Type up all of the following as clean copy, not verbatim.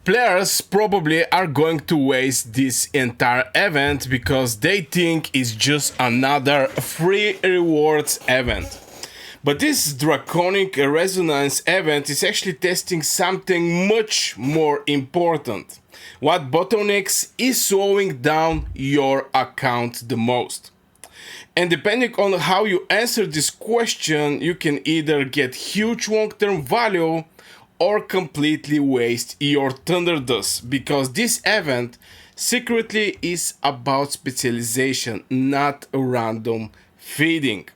Players probably are going to waste this entire event because they think it's just another free rewards event. But this Draconic Resonance event is actually testing something much more important. What bottlenecks is slowing down your account the most. And depending on how you answer this question, you can either get huge long-term value or completely waste your Thunderdust, because this event secretly is about specialization, not random feeding.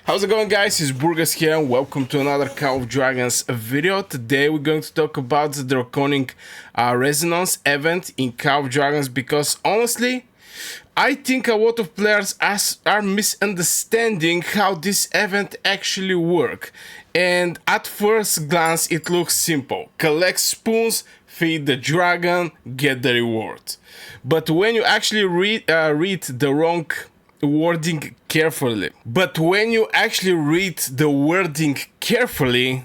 How's it going, guys? It's Burgas here and welcome to another Call of Dragons video. Today we're going to talk about the Draconic Resonance event in Call of Dragons, because honestly I think a lot of players are misunderstanding how this event actually works. And at first glance it looks simple: collect spoons, feed the dragon, get the reward. But when you actually read the wording carefully,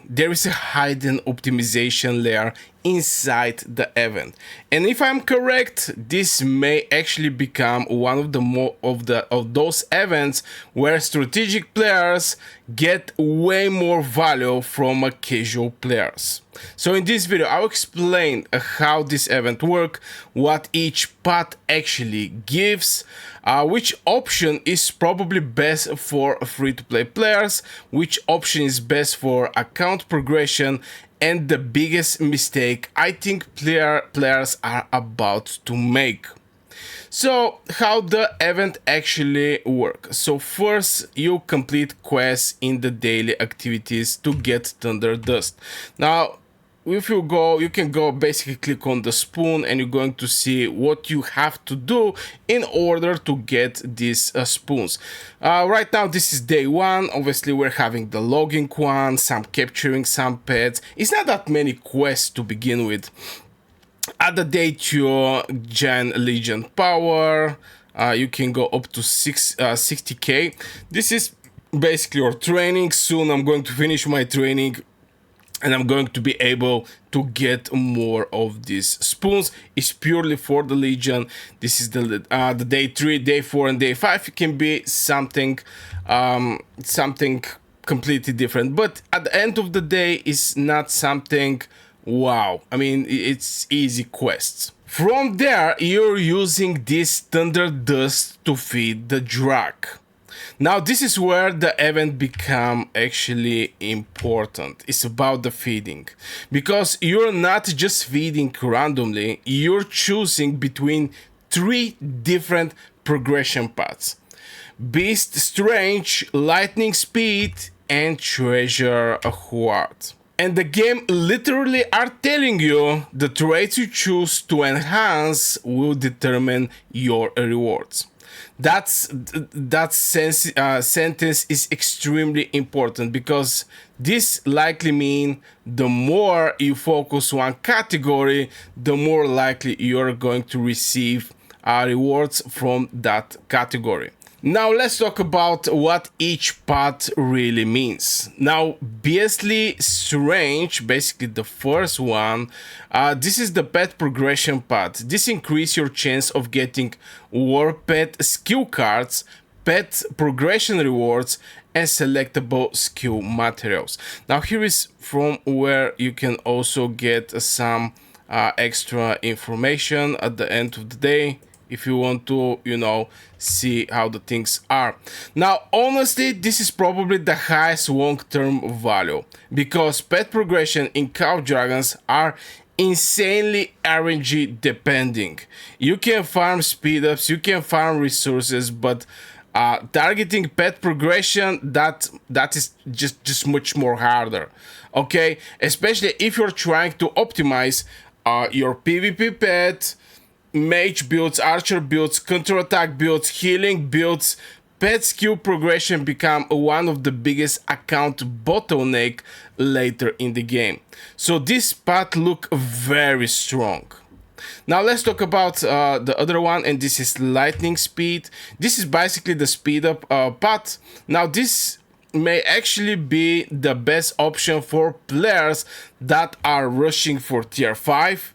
there is a hidden optimization layer inside the event. And if I'm correct, this may actually become one of those events where strategic players get way more value from casual players. So in this video I'll explain how this event works, what each path actually gives, which option is probably best for free-to-play players, which option is best for account progression, and the biggest mistake I think players are about to make. So how the event actually works. So first you complete quests in the daily activities to get Thunderdust. Now if you go, you can go basically click on the spoon and you're going to see what you have to do in order to get these spoons. Right now this is day one. Obviously we're having the logging one, some capturing some pets. It's not that many quests to begin with. At the day 2, Giant Legion power, you can go up to 60k. This is basically your training. Soon I'm going to finish my training and I'm going to be able to get more of these spoons. It's purely for the Legion. This is the day 3, day 4, and day 5. It can be something completely different. But at the end of the day, it's not something wow. I mean, it's easy quests. From there, you're using this Thunderdust to feed the Drac. Now this is where the event become actually important. It's about the feeding, because you're not just feeding randomly, you're choosing between 3 different progression paths: Beast Strange, Lightning Speed, and Treasure Hoard. And the game literally are telling you the traits you choose to enhance will determine your rewards. That sentence is extremely important, because this likely means the more you focus one category, the more likely you're going to receive rewards from that category. Now let's talk about what each path really means. Now, Beastly Strange, basically the first one, this is the pet progression path. This increases your chance of getting war pet skill cards, pet progression rewards, and selectable skill materials. Now here is from where you can also get some extra information at the end of the day, if you want to, you know, see how the things are. Now, honestly, this is probably the highest long-term value, because pet progression in Call of Dragons are insanely RNG depending. You can farm speed ups, you can farm resources, but targeting pet progression, that is just much more harder. Okay, especially if you're trying to optimize your PvP pet, mage builds, archer builds, counter-attack builds, healing builds. Pet skill progression become one of the biggest account bottleneck later in the game. So this path look very strong. Now let's talk about the other one, and this is Lightning Speed. This is basically the speed up path. Now this may actually be the best option for players that are rushing for tier 5.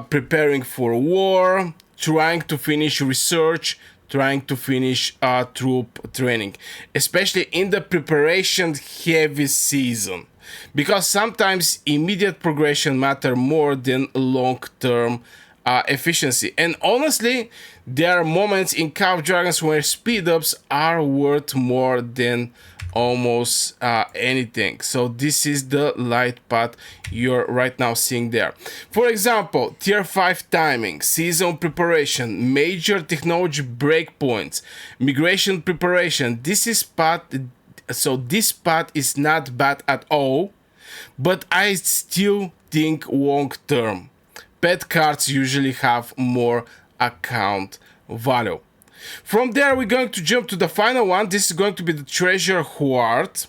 preparing for war, trying to finish research, trying to finish troop training, especially in the preparation heavy season, because sometimes immediate progression matter more than long-term efficiency. And honestly, there are moments in Call of Dragons where speed ups are worth more than almost anything. So this is the light path you're right now seeing there. For example, tier 5 timing, season preparation, major technology breakpoints, migration preparation. This path is not bad at all, but I still think long term pet cards usually have more account value. From there, we're going to jump to the final one. This is going to be the treasure hoard.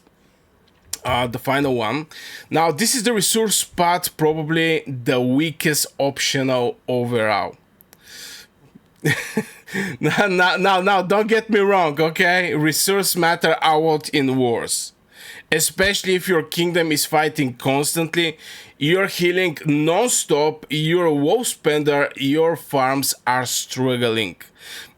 The final one. Now, this is the resource path, probably the weakest optional overall. Now, don't get me wrong, okay? Resource matter a lot in wars. Especially if your kingdom is fighting constantly, you're healing non-stop, you're a woe spender, your farms are struggling.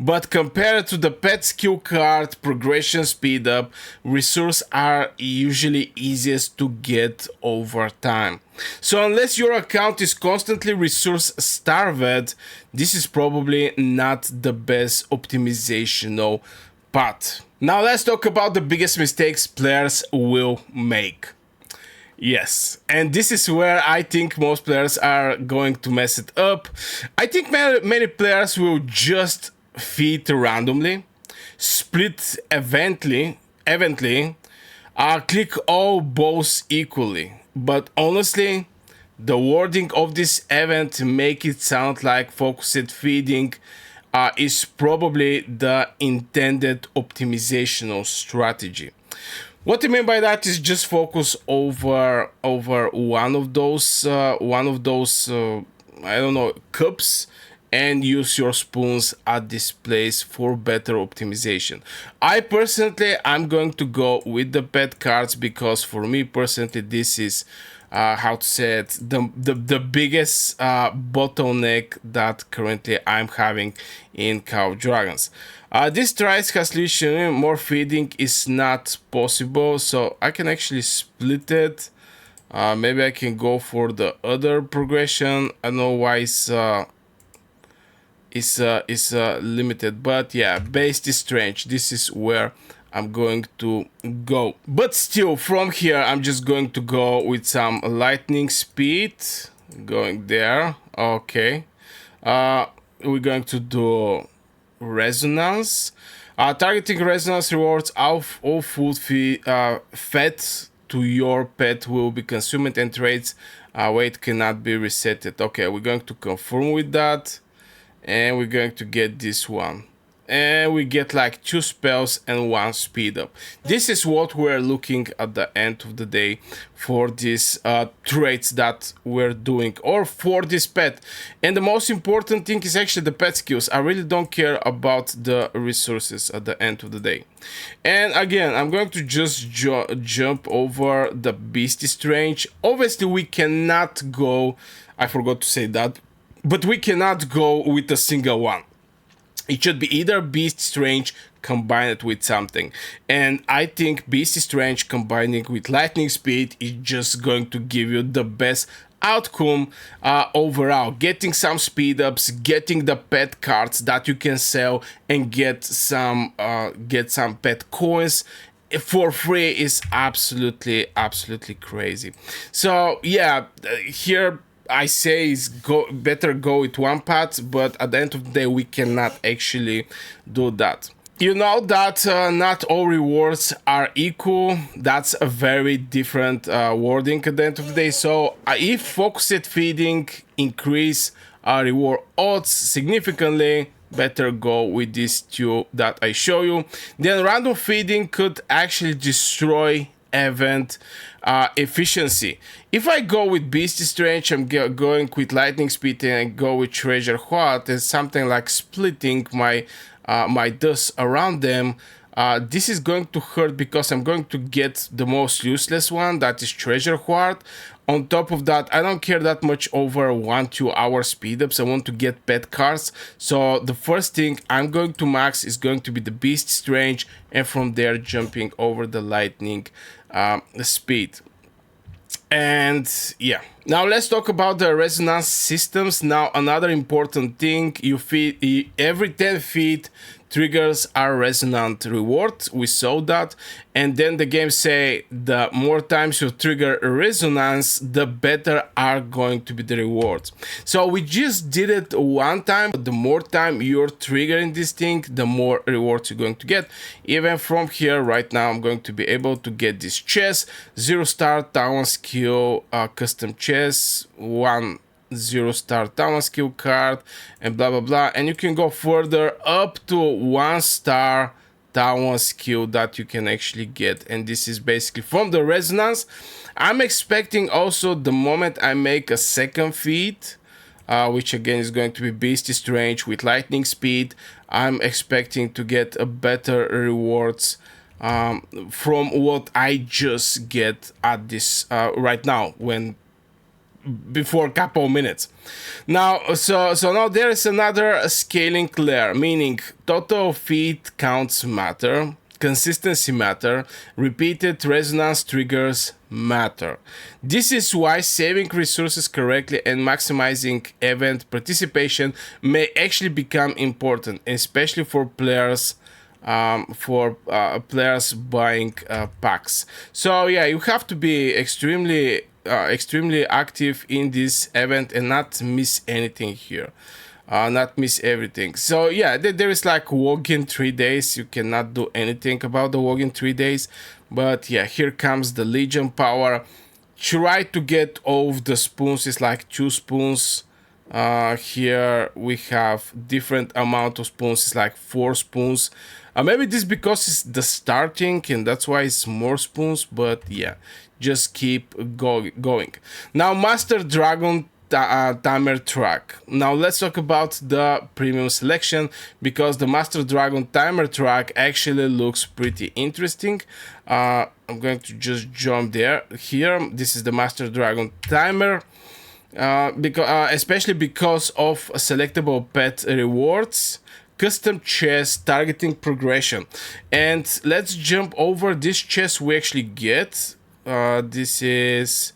But compared to the pet skill card, progression speed up, resources are usually easiest to get over time. So unless your account is constantly resource starved, this is probably not the best optimizational path. Now let's talk about the biggest mistakes players will make. Yes, and this is where I think most players are going to mess it up. I think many players will just feed randomly, split eventually, click all balls equally. But honestly, the wording of this event make it sound like focused feeding is probably the intended optimizational strategy. What I mean by that is just focus over one of those I don't know, cups, and use your spoons at this place for better optimization. I'm going to go with the pet cards because for me personally this is how to say it, the biggest bottleneck that currently I'm having in Call of Dragons. This tries has literally more feeding is not possible, so I can actually split it. Maybe I can go for the other progression. I don't know why it's limited, but yeah, based is strange. This is where I'm going to go. But still, from here, I'm just going to go with some lightning speed. Going there. Okay. We're going to do resonance. Targeting resonance rewards all food fed to your pet will be consumed and traits weight cannot be resetted. Okay, we're going to confirm with that. And we're going to get this one. And we get like 2 spells and 1 speed up. This is what we're looking at the end of the day for these traits that we're doing, or for this pet. And the most important thing is actually the pet skills. I really don't care about the resources at the end of the day. And again, I'm going to just jump over the Beastie Strange. Obviously, we cannot go, I forgot to say that, but we cannot go with a single one. It should be either Beast Strange combined with something. And I think Beast Strange combining with Lightning Speed is just going to give you the best outcome overall. Getting some speed ups, getting the pet cards that you can sell, and get some pet coins for free is absolutely crazy. So yeah, here I say is better go with one path, but at the end of the day we cannot actually do that. You know that not all rewards are equal. That's a very different wording at the end of the day. So if focused feeding increase reward odds significantly, better go with these 2 that I show you. Then random feeding could actually destroy event efficiency. If I go with Beastie Strange, I'm going with Lightning Speed and go with Treasure Hoard, and something like splitting my dust around them This is going to hurt because I'm going to get the most useless one, that is treasure hoard. On top of that, I don't care that much over 1-2 hour speed ups. I want to get pet cards. So the first thing I'm going to max is going to be the beast strange, and from there jumping over the lightning speed. And yeah, now let's talk about the resonance systems. Now another important thing, every 10 feet triggers are resonant reward. We saw that, and then the game say the more times you trigger a resonance, the better are going to be the rewards. So we just did it one time, but the more time you're triggering this thing, the more rewards you're going to get. Even from here right now, I'm going to be able to get this chest, 0-star town skill, custom chest, 1-0-star town skill card, and blah blah blah. And you can go further up to 1-star town skill that you can actually get, and this is basically from the resonance. I'm expecting also the moment I make a second feat, which again is going to be beastie strange with lightning speed, I'm expecting to get a better rewards from what I just get at this right now, when before a couple of minutes. Now, so now there is another scaling layer, meaning total feet counts matter, consistency matter, repeated resonance triggers matter. This is why saving resources correctly and maximizing event participation may actually become important, especially for players players buying packs. So yeah, you have to be extremely active in this event and not miss anything here, not miss everything. So yeah, there is like walk in 3 days. You cannot do anything about the walk in 3 days, but yeah, here comes the legion power. Try to get all of the spoons. It's like 2 spoons. Here we have different amount of spoons. It's like 4 spoons. Maybe this because it's the starting and that's why it's more spoons, but yeah, just keep going. Now, Master Dragon timer track. Now let's talk about the premium selection, because the Master Dragon timer track actually looks pretty interesting. I'm going to just jump there. Here, this is the Master Dragon timer. Especially because of selectable pet rewards, custom chest, targeting progression. And let's jump over this chest we actually get. This is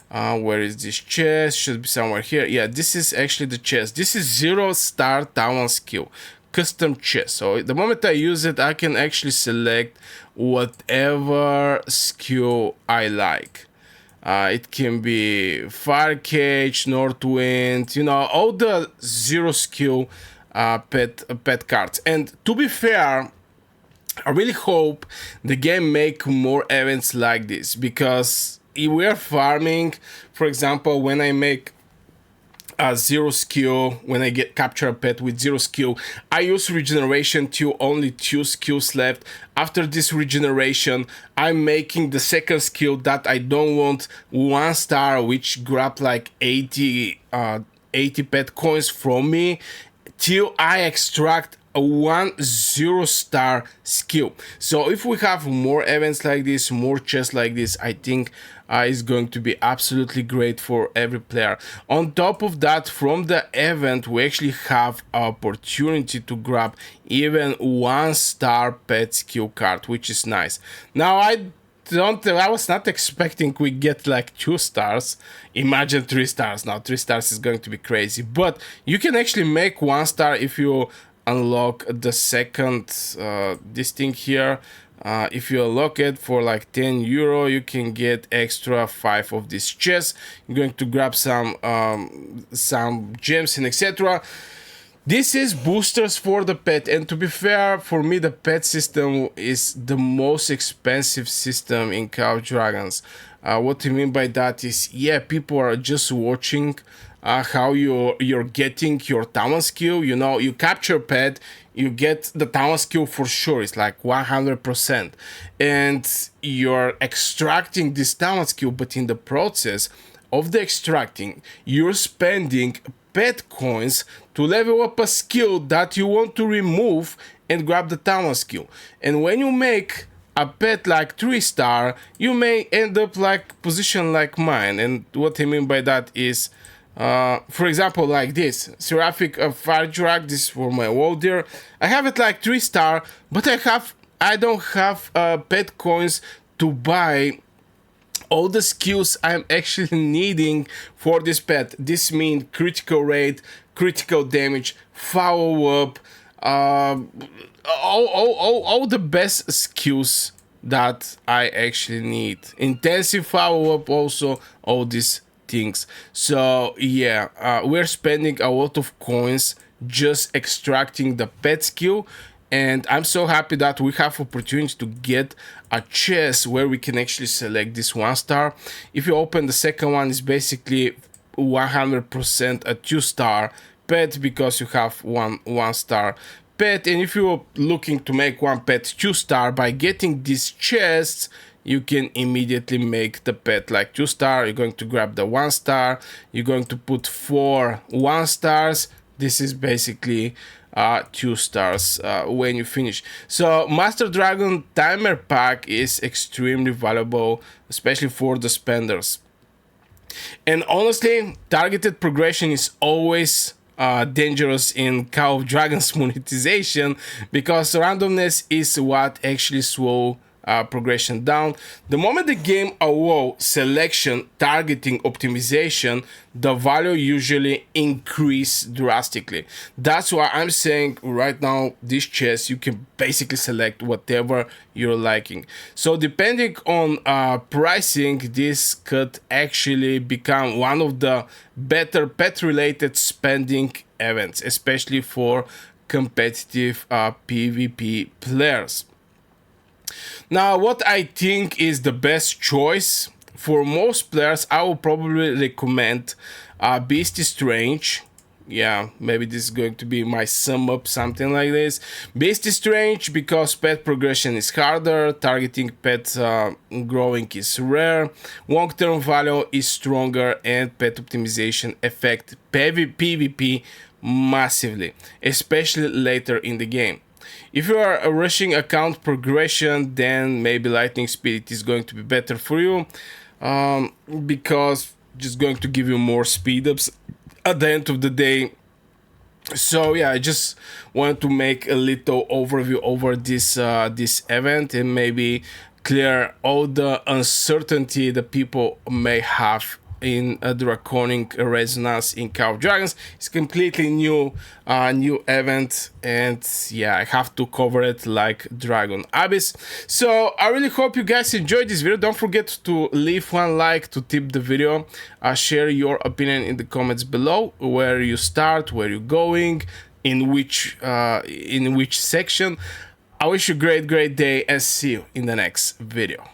where is this chest? Should be somewhere here. Yeah, this is actually the chest. This is 0-star talent skill, custom chest. So the moment I use it, I can actually select whatever skill I like. It can be Fire Cage, North Wind, you know, all the 0 skill pet cards. And to be fair, I really hope the game make more events like this, because if we're farming, for example, when I make a 0 skill, when I capture a pet with 0 skill, I use regeneration till only 2 skills left. After this regeneration, I'm making the second skill that I don't want 1 star, which grab like 80 pet coins from me, till I extract a 1-0-star skill. So if we have more events like this, more chests like this, I think is going to be absolutely great for every player. On top of that, from the event, we actually have opportunity to grab even 1-star pet skill card, which is nice. Now I was not expecting we get like 2 stars. Imagine 3 stars. Now 3 stars is going to be crazy, but you can actually make 1 star if you unlock the second this thing here. If you unlock it for like 10 euro, you can get extra 5 of this chest. You're going to grab some gems and etc. This is boosters for the pet, and to be fair, for me the pet system is the most expensive system in Call of Dragons. What I mean by that is, yeah, people are just watching how you're getting your talent skill. You know, you capture pet, you get the talent skill for sure. It's like 100%, and you're extracting this talent skill. But in the process of the extracting, you're spending pet coins to level up a skill that you want to remove and grab the talent skill. And when you make a pet like 3-star, you may end up like position like mine. And what I mean by that is, for example, like this Seraphic Fire Drag. This is for my world there. I have it like 3-star, but I don't have pet coins to buy all the skills I'm actually needing for this pet. This means critical rate, critical damage, follow-up, all the best skills that I actually need. Intensive follow-up also, all these things. So yeah, we're spending a lot of coins just extracting the pet skill, and I'm so happy that we have opportunity to get a chest where we can actually select this 1-star. If you open the second one, it's basically 100% a 2-star pet because you have one star pet. And if you're looking to make one pet 2-star, by getting these chests, you can immediately make the pet like 2-star. You're going to grab the 1-star, you're going to put 4 1-stars. This is basically 2 stars when you finish. So Master Dragon Timer Pack is extremely valuable, especially for the spenders. And honestly, targeted progression is always dangerous in Call of Dragons monetization, because randomness is what actually slows progression down. The moment the game allows selection, targeting, optimization, the value usually increase drastically. That's why I'm saying right now, this chest, you can basically select whatever you're liking. So depending on pricing, this could actually become one of the better pet related spending events, especially for competitive PvP players. Now, what I think is the best choice for most players, I will probably recommend Beastie Strange. Yeah, maybe this is going to be my sum up, something like this. Beastie Strange, because pet progression is harder, targeting pet growing is rare, long-term value is stronger, and pet optimization affect PvP massively, especially later in the game. If you are rushing account progression, then maybe Lightning Spirit is going to be better for you, because just going to give you more speed ups at the end of the day. So yeah, I just wanted to make a little overview over this this event, and maybe clear all the uncertainty that people may have in a Draconic Resonance in Call of Dragons. It's completely new event, and yeah, I have to cover it like Dragon Abyss. So I really hope you guys enjoyed this video. Don't forget to leave one like to tip the video. Share your opinion in the comments below, where you start, where you're going, in which section. I wish you a great day, and see you in the next video.